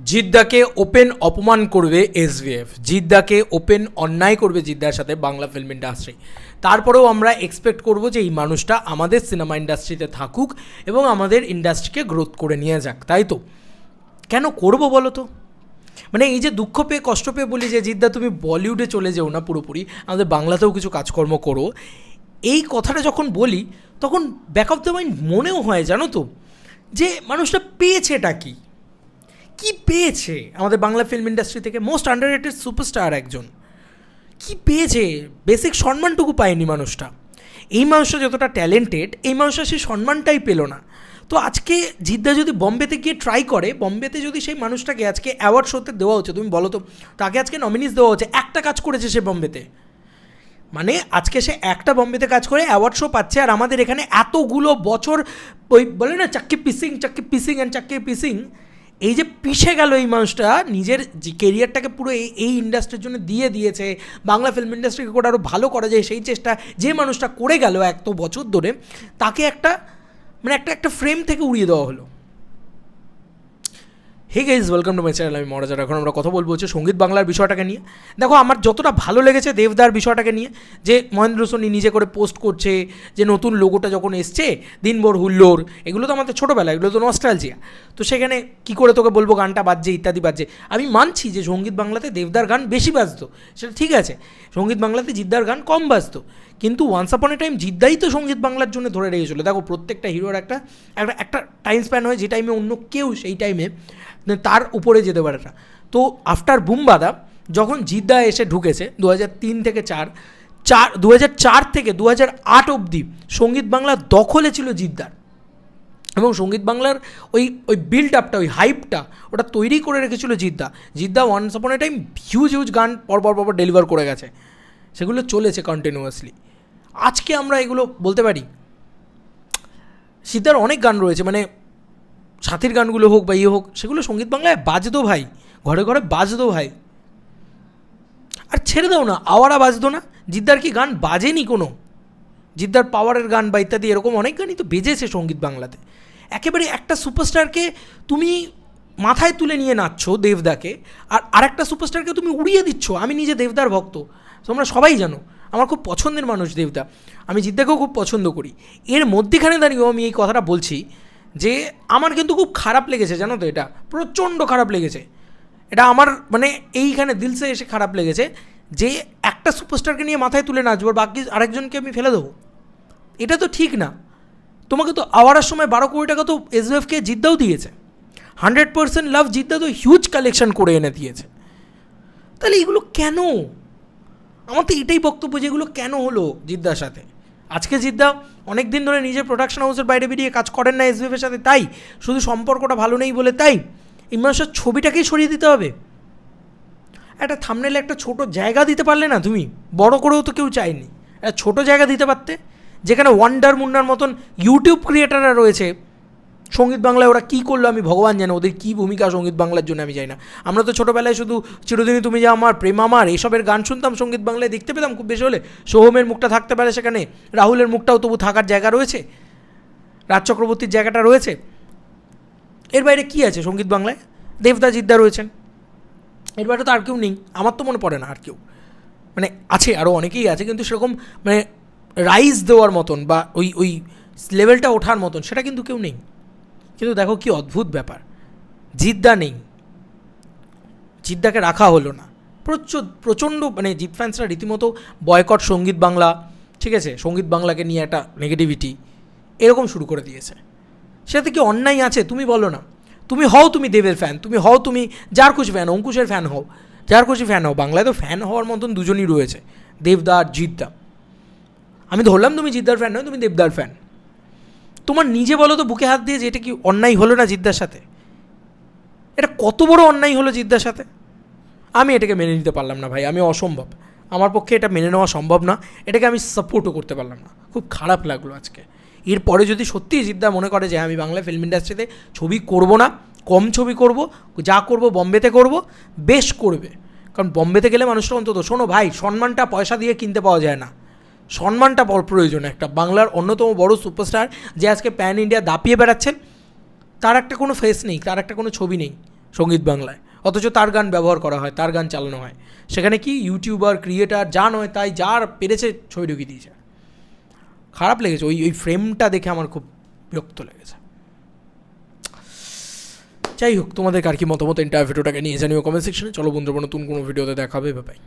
জিদ্দাকে open অপমান করবে SVF, জিদ্দাকে open অন্যায় করবে জিদ্দার সাথে বাংলা ফিল্ম ইন্ডাস্ট্রি। তারপরেও আমরা এক্সপেক্ট করব যে এই মানুষটা আমাদের সিনেমা ইন্ডাস্ট্রিতে থাকুক এবং আমাদের ইন্ডাস্ট্রিকে গ্রোথ করে নিয়ে যাক, তাই তো? কেন করব বলো তো? মানে এই যে দুঃখ পেয়ে কষ্ট পেয়ে বলি যে জিদ্দা তুমি বলিউডে চলে যেও না, পুরোপুরি আমাদের বাংলাতেও কিছু কাজকর্ম করো, এই কথাটা যখন বলি তখন ব্যাক অফ দ্য মাইন্ড মনেও হয় জানো তো যে মানুষটা পেয়েছেটা কি কি পেয়েছে আমাদের বাংলা ফিল্ম ইন্ডাস্ট্রি থেকে? মোস্ট আন্ডাররেটেড সুপারস্টার একজন, কি পেয়েছে? বেসিক সম্মানটুকু পায়নি মানুষটা। এই মানুষটা যতটা ট্যালেন্টেড, এই মানুষটা সেই সম্মানটাই পেল না। তো আজকে জিদ্দা যদি বম্বেতে গিয়ে ট্রাই করে, বম্বেতে যদি সেই মানুষটাকে আজকে অ্যাওয়ার্ড শোতে দেওয়া হচ্ছে, তুমি বলো তো, তাকে আজকে নমিনিস দেওয়া হচ্ছে, একটা কাজ করেছে সে বম্বেতে, মানে আজকে সে একটা বম্বেতে কাজ করে অ্যাওয়ার্ড শো পাচ্ছে, আর আমাদের এখানে এতগুলো বছর ওই বলে না চাক্কি পিসিং অ্যান্ড চাক্কি পিসিং, এই যে পিষে গেল এই মানুষটা, নিজের যে কেরিয়ারটাকে পুরো এই ইন্ডাস্ট্রির জন্য দিয়ে দিয়েছে, বাংলা ফিল্ম ইন্ডাস্ট্রিকে করে আরও ভালো করা যায় সেই চেষ্টা যে মানুষটা করে গেল এত বছর ধরে, তাকে একটা মানে একটা ফ্রেম থেকে উড়িয়ে দেওয়া হলো। Hey guys, welcome to my channel, আমি মহারাজার। এখন আমরা কথা বলবো হচ্ছে সঙ্গীত বাংলার বিষয়টাকে নিয়ে। দেখো, আমার যতটা ভালো লেগেছে দেবদার বিষয়টাকে নিয়ে, যে মহেন্দ্র সোনি নিজে করে পোস্ট করছে যে নতুন লোগোটা যখন এসছে, দিনভর হুল্লোড়, এগুলো তো আমাদের ছোটোবেলা, এগুলো তো নস্টালজিয়া। তো সেখানে কী করে তোকে বলবো গানটা বাজছে ইত্যাদি বাজছে। আমি মানছি যে সঙ্গীত বাংলাতে দেবদার গান বেশি বাজতো, সেটা ঠিক আছে, সঙ্গীত বাংলাতে জিদ্দার গান কম বাজতো, কিন্তু ওয়ান্স আপন এ টাইম জিদ্দাই তো সঙ্গীত বাংলার জন্য ধরে রেখেছিলো। দেখো, প্রত্যেকটা হিরোর একটা টাইম স্প্যান হয়, যে টাইমে অন্য কেউ সেই টাইমে তার উপরে যেতে পারে না। তো আফটার বুমবাদা যখন জিদ্দা এসে ঢুকেছে 2003 থেকে 2004 থেকে 2008 অবধি সঙ্গীত বাংলার দখলে ছিল জিদ্দার, এবং সঙ্গীত বাংলার ওই বিল্ড আপটা, ওই হাইপটা ওটা তৈরি করে রেখেছিল জিদ্দা ওয়ান্স আপন এ টাইম হিউজ গান পরপর ডেলিভার করে গেছে, সেগুলো চলেছে কন্টিনিউয়াসলি। আজকে আমরা এগুলো বলতে পারি, জিদ্দার অনেক গান রয়েছে, মানে সাথীর গানগুলো হোক বা ইয়ে হোক, সেগুলো সঙ্গীত বাংলায় বাজতো ভাই, ঘরে ঘরে বাজতো ভাই। আর ছেড়ে দাও না, আওয়ারা বাজতো না, জিদ্দার কি গান বাজেনি কোনো? জিদ্দার পাওয়ারের গান বা ইত্যাদি এরকম অনেক গানই তো বেজেছে সঙ্গীত বাংলাতে। একেবারে একটা সুপারস্টারকে তুমি মাথায় তুলে নিয়ে নাচছো দেবদাকে, আর আরেকটা সুপারস্টারকে তুমি উড়িয়ে দিচ্ছ। আমি নিজে দেবদার ভক্ত, তোমরা সবাই জানো, আমার খুব পছন্দের মানুষ দেবদা, আমি জিদ্দাকেও খুব পছন্দ করি। এর মধ্যেখানে দাঁড়িয়েও আমি এই কথাটা বলছি যে আমার কিন্তু খুব খারাপ লেগেছে, জানো তো, এটা প্রচণ্ড খারাপ লেগেছে। এটা আমার মানে এইখানে দিলসে এসে খারাপ লেগেছে যে একটা সুপারস্টারকে নিয়ে মাথায় তুলে নাচবো, বাকি আরেকজনকে আমি ফেলে দেবো, এটা তো ঠিক না। তোমাকে তো আওয়ারার সময় 12 কোটি টাকা তো এসভিএফকে জিদ্দাও দিয়েছে, 100% লাভ জিদ্দা তো হিউজ কালেকশন করে এনে দিয়েছে। তাহলে এগুলো কেন? আমার তো এটাই বক্তব্য যে এগুলো কেন হলো জিদ্দার সাথে। আজকে জিদ্দা অনেক দিন ধরে নিজের প্রোডাকশন হাউসের বাইরে বেরিয়ে কাজ করেন না এসভিএফের সাথে, তাই শুধু সম্পর্কটা ভালো নেই বলে তাই এই মানুষের ছবিটাকেই সরিয়ে দিতে হবে? একটা থাম্বনেলে একটা ছোটো জায়গা দিতে পারলে না তুমি? বড় করেও তো কেউ চায়নি, একটা ছোটো জায়গা দিতে পারতে, যেখানে ওয়ান্ডার মুন্নার মতন ইউটিউব ক্রিয়েটাররা রয়েছে। সঙ্গীত বাংলায় ওরা কী করলো আমি ভগবান জানে, ওদের কী ভূমিকা সঙ্গীত বাংলার জন্য আমি জানি না। আমরা তো ছোটোবেলায় শুধু চিরদিনই তুমি যা আমার, প্রেম আমার, এইসবের গান শুনতাম, সঙ্গীত বাংলায় দেখতে পেতাম খুব বেশি হলে। সোহমের মুখটা থাকতে পারে সেখানে, রাহুলের মুখটাও তবু থাকার জায়গা রয়েছে, রাজ চক্রবর্তীর জায়গাটা রয়েছে। এর বাইরে কী আছে সঙ্গীত বাংলায়? দেবদা জিদ্দা রয়েছেন, এর বাইরে তো আর কেউ নেই, আমার তো মনে পড়ে না আর কেউ। মানে আছে, আরও অনেকেই আছে, কিন্তু সেরকম মানে রাইজ দেওয়ার মতন বা ওই লেভেলটা ওঠার মতন সেটা কিন্তু কেউ নেই। কিন্তু দেখো কি অদ্ভুত ব্যাপার, জিদ্দা নেই, জিদ্দাকে রাখা হলো না। প্রচণ্ড মানে জিৎ ফ্যান্সরা রীতিমতো বয়কট সঙ্গীত বাংলা, ঠিক আছে, সঙ্গীত বাংলাকে নিয়ে একটা নেগেটিভিটি এরকম শুরু করে দিয়েছে। সেটাতে কি অন্যায় আছে তুমি বলো না? তুমি দেবের ফ্যান, তুমি যার খুশি ফ্যান, অঙ্কুশের ফ্যান হও, যার খুশি ফ্যান হও। বাংলায় তো ফ্যান হওয়ার মতন দুজনই রয়েছে, দেবদা আর জিদ্দা। আমি ধরলাম তুমি জিদ্দার ফ্যান নয়, তুমি দেবদার ফ্যান। তোমার নিজে বলো তো বুকে হাত দিয়ে যে এটা কি অন্যায় হলো না জিদ্দার সাথে? এটা কত বড় অন্যায় হলো জিদ্দার সাথে? আমি এটাকে মেনে নিতে পারলাম না ভাই, আমি অসম্ভব, আমার পক্ষে এটা মেনে নেওয়া সম্ভব না, এটাকে আমি সাপোর্টও করতে পারলাম না। খুব খারাপ লাগলো আজকে। এরপরে যদি সত্যিই জিদ্দা মনে করে যে আমি বাংলা ফিল্ম ইন্ডাস্ট্রিতে ছবি করব না, কম ছবি করব, যা করব বম্বেতে করব, বেশ করবে। কারণ বম্বেতে গেলে মানুষটা অন্তত, শোনো ভাই, সম্মানটা পয়সা দিয়ে কিনতে পাওয়া যায় না, সম্মানটা প্রয়োজন। একটা বাংলার অন্যতম বড় সুপারস্টার যে আজকে প্যান ইন্ডিয়া দাপিয়ে বেড়াচ্ছেন, তার একটা কোনো ফেস নেই, তার একটা কোনো ছবি নেই, সঙ্গীত বাংলায়, অথচ তার গান ব্যবহার করা হয়, তার গান চালানো হয়। সেখানে কি ইউটিউবার, ক্রিয়েটার যা নয় তাই যার পেরেছে ছবি ঢুকিয়ে দিয়েছে। খারাপ লেগেছে, ওই ফ্রেমটা দেখে আমার খুব বিরক্ত লেগেছে। যাই হোক, তোমাদের কার কি মতামত এন্টায়ার ভিডিওটাকে নিয়ে জানিও কমেন্ট সেকশনে। চলো বন্ধুরা, নতুন কোনো ভিডিওতে দেখাবে, বাই।